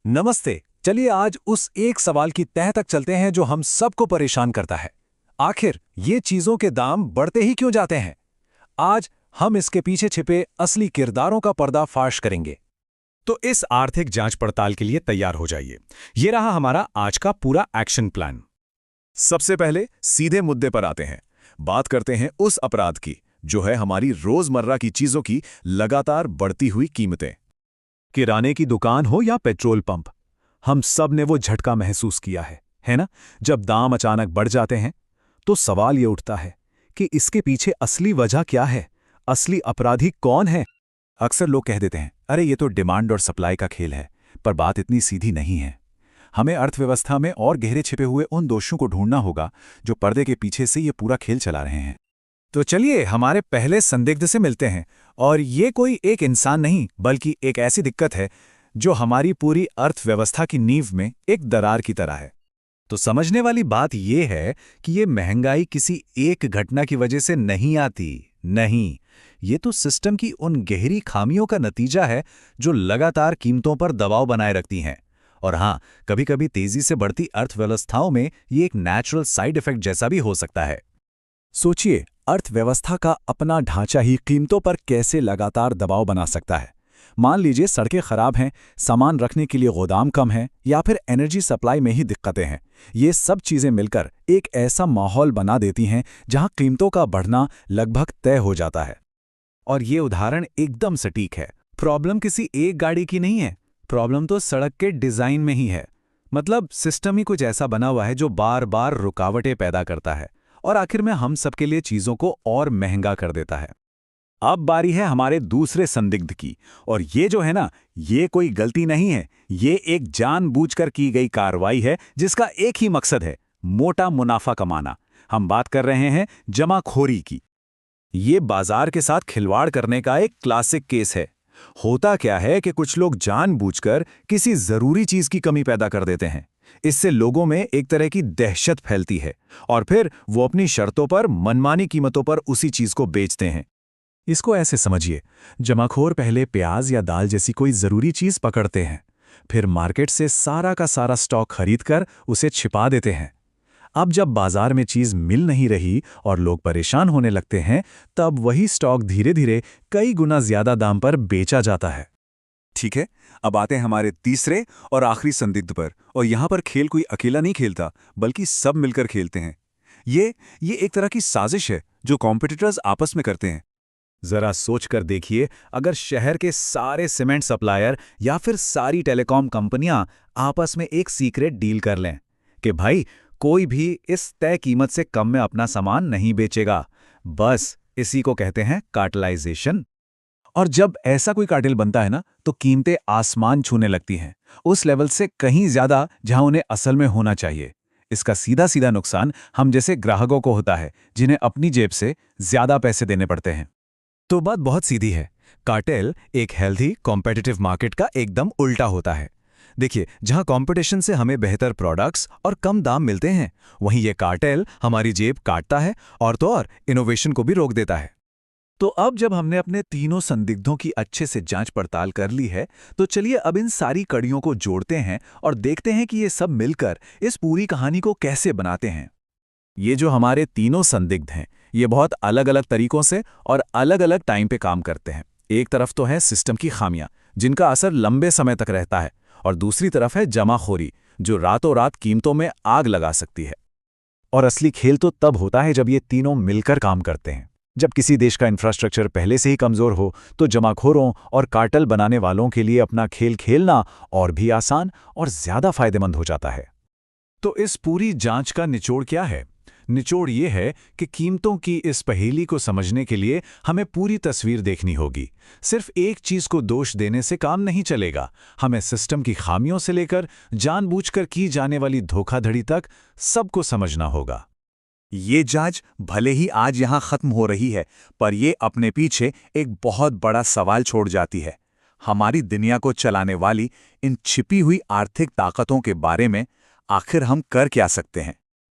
नमस्ते। चलिए आज उस एक सवाल की तह तक चलते हैं जो हम सबको परेशान करता है। आखिर ये चीजों के दाम बढ़ते ही क्यों जाते हैं? आज हम इसके पीछे छिपे असली किरदारों का पर्दाफाश करेंगे। तो इस आर्थिक जांच पड़ताल के लिए तैयार हो जाइए। ये रहा हमारा आज का पूरा एक्शन प्लान। सबसे पहले सीधे मुद्दे पर आते हैं। बात करते हैं उस अपराध की जो है हमारी रोजमर्रा की चीजों की लगातार बढ़ती हुई कीमतें। किराने की दुकान हो या पेट्रोल पंप, हम सब ने वो झटका महसूस किया है ना? जब दाम अचानक बढ़ जाते हैं तो सवाल ये उठता है कि इसके पीछे असली वजह क्या है, असली अपराधी कौन है? अक्सर लोग कह देते हैं, अरे ये तो डिमांड और सप्लाई का खेल है, पर बात इतनी सीधी नहीं है। हमें अर्थव्यवस्था में और गहरे छिपे हुए उन दोषों को ढूंढना होगा जो पर्दे के पीछे से ये पूरा खेल चला रहे हैं। तो चलिए हमारे पहले संदिग्ध से मिलते हैं। और ये कोई एक इंसान नहीं, बल्कि एक ऐसी दिक्कत है जो हमारी पूरी अर्थव्यवस्था की नींव में एक दरार की तरह है। तो समझने वाली बात यह है कि ये महंगाई किसी एक घटना की वजह से नहीं आती। नहीं, ये तो सिस्टम की उन गहरी खामियों का नतीजा है जो लगातार कीमतों पर दबाव बनाए रखती हैं। और हाँ, कभी-कभी तेजी से बढ़ती अर्थव्यवस्थाओं में ये एक नेचुरल साइड इफेक्ट जैसा भी हो सकता है। सोचिए, अर्थव्यवस्था का अपना ढांचा ही कीमतों पर कैसे लगातार दबाव बना सकता है। मान लीजिए सड़कें खराब हैं, सामान रखने के लिए गोदाम कम है, या फिर एनर्जी सप्लाई में ही दिक्कतें हैं। ये सब चीजें मिलकर एक ऐसा माहौल बना देती हैं जहां कीमतों का बढ़ना लगभग तय हो जाता है। और ये उदाहरण एकदम सटीक है। प्रॉब्लम किसी एक गाड़ी की नहीं है, प्रॉब्लम तो सड़क के डिजाइन में ही है। मतलब सिस्टम ही कुछ ऐसा बना हुआ है जो बार बार रुकावटें पैदा करता है और आखिर में हम सबके लिए चीजों को और महंगा कर देता है। अब बारी है हमारे दूसरे संदिग्ध की, और ये जो है ना, ये कोई गलती नहीं है, ये एक जानबूझकर की गई कार्रवाई है जिसका एक ही मकसद है, मोटा मुनाफा कमाना। हम बात कर रहे हैं जमाखोरी की। ये बाजार के साथ खिलवाड़ करने का एक क्लासिक केस है। होता क्या है कि कुछ लोग जानबूझकर किसी जरूरी चीज की कमी पैदा कर देते हैं। इससे लोगों में एक तरह की दहशत फैलती है और फिर वो अपनी शर्तों पर मनमानी कीमतों पर उसी चीज को बेचते हैं। इसको ऐसे समझिए, जमाखोर पहले प्याज या दाल जैसी कोई जरूरी चीज पकड़ते हैं, फिर मार्केट से सारा का सारा स्टॉक खरीदकर उसे छिपा देते हैं। अब जब बाजार में चीज मिल नहीं रही और लोग परेशान होने लगते हैं, तब वही स्टॉक धीरे धीरे कई गुना ज्यादा दाम पर बेचा जाता है। ठीक है, अब आते हैं हमारे तीसरे और आखिरी संदिग्ध पर। और यहां पर खेल कोई अकेला नहीं खेलता, बल्कि सब मिलकर खेलते हैं। ये एक तरह की साजिश है जो कॉम्पिटिटर्स आपस में करते हैं। जरा सोच कर देखिए, अगर शहर के सारे सीमेंट सप्लायर या फिर सारी टेलीकॉम कंपनियां आपस में एक सीक्रेट डील कर लें कि भाई कोई भी इस तय कीमत से कम में अपना सामान नहीं बेचेगा, बस इसी को कहते हैं कार्टेलाइजेशन। और जब ऐसा कोई कार्टेल बनता है ना, तो कीमतें आसमान छूने लगती हैं, उस लेवल से कहीं ज्यादा जहां उन्हें असल में होना चाहिए। इसका सीधा सीधा नुकसान हम जैसे ग्राहकों को होता है, जिन्हें अपनी जेब से ज्यादा पैसे देने पड़ते हैं। तो बात बहुत सीधी है, कार्टेल एक हेल्दी कॉम्पिटिटिव मार्केट का एकदम उल्टा होता है। देखिए, जहां कंपटीशन से हमें बेहतर प्रोडक्ट्स और कम दाम मिलते हैं, वहीं ये कार्टेल हमारी जेब काटता है और तो और इनोवेशन को भी रोक देता है। तो अब जब हमने अपने तीनों संदिग्धों की अच्छे से जांच पड़ताल कर ली है, तो चलिए अब इन सारी कड़ियों को जोड़ते हैं और देखते हैं कि ये सब मिलकर इस पूरी कहानी को कैसे बनाते हैं। ये जो हमारे तीनों संदिग्ध हैं, ये बहुत अलग अलग तरीकों से और अलग अलग टाइम पे काम करते हैं। एक तरफ तो है सिस्टम की खामियां, जिनका असर लंबे समय तक रहता है, और दूसरी तरफ है जमाखोरी, जो रातों रात कीमतों में आग लगा सकती है। और असली खेल तो तब होता है जब ये तीनों मिलकर काम करते हैं। जब किसी देश का इंफ्रास्ट्रक्चर पहले से ही कमजोर हो, तो जमाखोरों और कार्टेल बनाने वालों के लिए अपना खेल खेलना और भी आसान और ज्यादा फायदेमंद हो जाता है। तो इस पूरी जांच का निचोड़ क्या है? निचोड़ ये है कि कीमतों की इस पहेली को समझने के लिए हमें पूरी तस्वीर देखनी होगी। सिर्फ एक चीज को दोष देने से काम नहीं चलेगा। हमें सिस्टम की खामियों से लेकर जानबूझकर की जाने वाली धोखाधड़ी तक सबको समझना होगा। ये जांच भले ही आज यहां खत्म हो रही है, पर ये अपने पीछे एक बहुत बड़ा सवाल छोड़ जाती है। हमारी दुनिया को चलाने वाली इन छिपी हुई आर्थिक ताकतों के बारे में आखिर हम कर क्या सकते हैं?